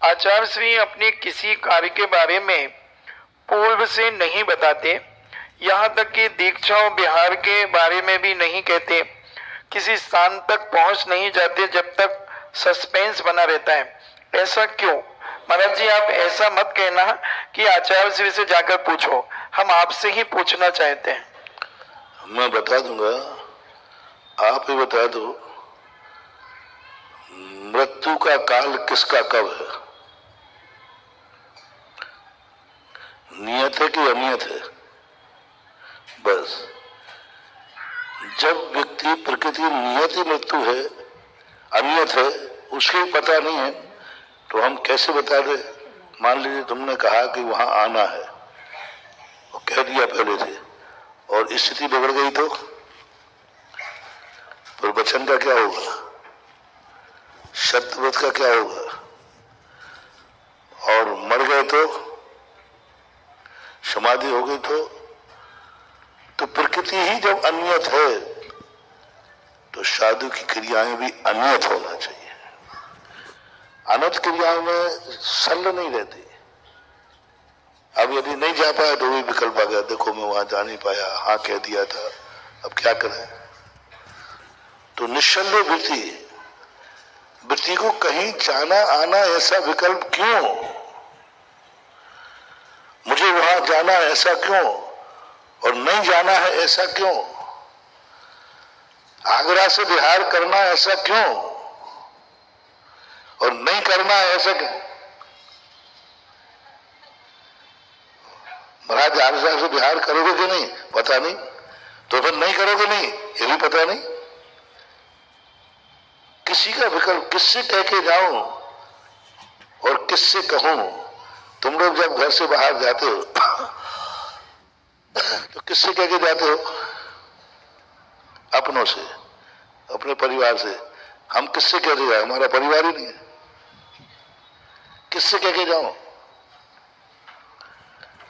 आचार्य श्री अपने किसी कार्य के बारे में पूर्व से नहीं बताते, यहाँ तक कि दीक्षा और बिहार के बारे में भी नहीं कहते। किसी स्थान तक पहुंच नहीं जाते जब तक सस्पेंस बना रहता है। ऐसा क्यों? महाराज जी, आप ऐसा मत कहना कि आचार्य श्री से जाकर पूछो, हम आपसे ही पूछना चाहते हैं। मैं बता दूंगा, आप ही बता दो, मृत्यु का काल किसका कब है? नियत है कि अनियत है? बस जब व्यक्ति प्रकृति नियत ही मृत्यु है, अनियत है, उसके पता नहीं है तो हम कैसे बता दे? मान लीजिए तुमने कहा कि वहां आना है और कह दिया पहले से, और स्थिति बिगड़ गई तो फिर वचन का क्या होगा? सत्यव्रत का क्या होगा? और मर गए तो, समाधि हो गई तो प्रकृति ही जब अनियत है तो साधु की क्रियाएं भी अनियत होना चाहिए। अनंत क्रियाओं में सरल नहीं रहती। अब यदि नहीं जा पाया तो भी विकल्प आ गया, देखो मैं वहां जा नहीं पाया, हाँ कह दिया था, अब क्या करें? तो निश्चल वृत्ति को कहीं जाना आना ऐसा विकल्प क्यों? मुझे वहां जाना ऐसा क्यों और नहीं जाना है ऐसा क्यों? आगरा से बिहार करना ऐसा क्यों और नहीं करना है ऐसा क्यों? महाराज आगरा से बिहार करोगे कि नहीं पता नहीं, तो फिर नहीं करोगे नहीं ये भी पता नहीं। किसी का विकल्प, किससे कह के जाऊं और किससे कहूं? तुम लोग जब घर से बाहर जाते हो तो किससे कह के जाते हो? अपनों से, अपने परिवार से। हम किससे कह रहे हैं? हमारा परिवार ही नहीं है, किससे कह के जाऊं?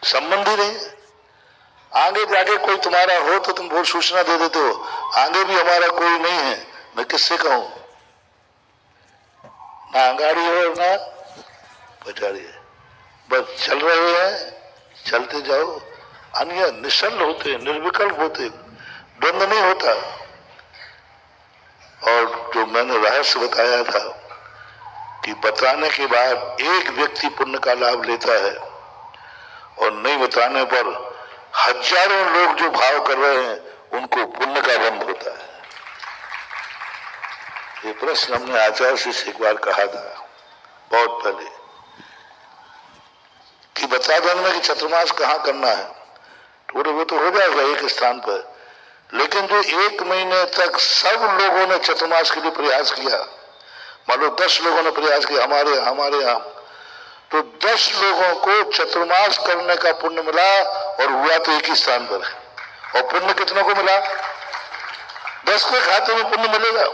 संबंधी नहीं। आगे जाके कोई तुम्हारा हो तो तुम बहुत सूचना दे देते हो, आगे भी हमारा कोई नहीं है, मैं किससे कहूं? ना गाड़ी हो ना पचाड़ी है, बस चल रहे हैं, चलते जाओ। अन्य निश्चल होते, निर्विकल्प होते, द्वंद्व नहीं होता। और जो मैंने रहस्य बताया था कि बताने के बाद एक व्यक्ति पुण्य का लाभ लेता है और नहीं बताने पर हजारों लोग जो भाव कर रहे हैं उनको पुण्य का बंध होता है। ये प्रश्न हमने आचार्य से एक बार कहा था बहुत पहले कि बता देना कि चतुर्मास कहाँ करना है, तो वो तो हो जाएगा एक स्थान पर, लेकिन जो 1 महीने तक सब लोगों ने चतुर्मास के लिए प्रयास किया, मान लो 10 लोगों ने प्रयास किया हमारे यहाँ, तो 10 लोगों को चतुर्मास करने का पुण्य मिला और हुआ तो एक ही स्थान पर है। और पुण्य कितनों को मिला? 10 के खाते में पुण्य मिलेगा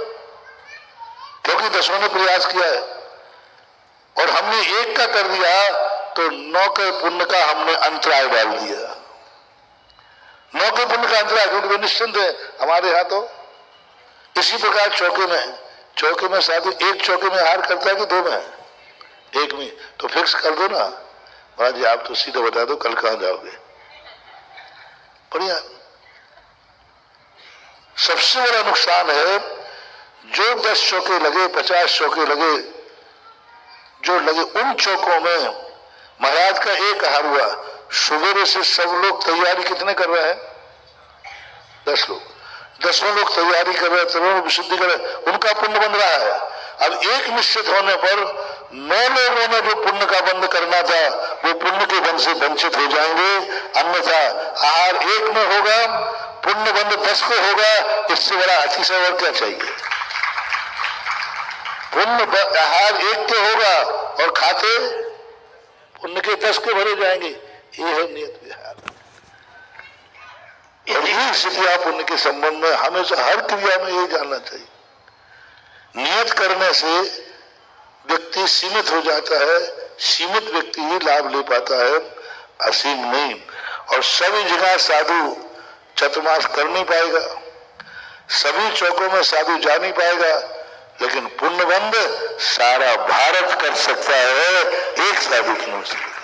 क्योंकि 10 ने प्रयास किया है। और हमने एक का कर दिया तो 9 के पुण्य का हमने अंतराय डाल दिया। 9 के पुण्य का अंतराय, क्योंकि वे निश्चिंत है हमारे यहाँ। तो इसी प्रकार चौके में साधु एक चौके में हार करता है कि 2 में? 1 में। तो फिक्स कर दो ना महाराज जी, आप तो सीधे बता दो कल कहां जाओगे। बढ़िया। सबसे बड़ा नुकसान है जो 10 चौके लगे, 50 चौके लगे, जो लगे उन चौकों में महाराज का एक हार हुआ। सुबह से सब लोग तैयारी कितने कर रहे हैं? 10 लोग, 10 लोग तैयारी कर रहे हैं, तरुण विशुद्धि कर रहे हैं, उनका पुण्य बन रहा है। अब एक निश्चित होने पर 9 लोगों ने जो पुण्य का बंध करना था वो पुण्य के बंध से वंचित हो जाएंगे। अन्यथा आहार 1 में होगा, पुण्य बंध 10 को होगा। इससे बड़ा अतिशय और क्या चाहिए? पुण्य आहार 1 के होगा और खाते पुण्य के 10 के भरे जाएंगे। ये है नियत विहार। यही स्थिति पुण्य के संबंध में हमेशा हर क्रिया में यही जानना चाहिए। नियत करने से व्यक्ति सीमित हो जाता है, सीमित व्यक्ति ही लाभ ले पाता है, असीम नहीं। और सभी जगह साधु चतुर्मास कर नहीं पाएगा, सभी चौकों में साधु जा नहीं पाएगा, लेकिन पुण्य बंद सारा भारत कर सकता है एक शादी के अनुसार।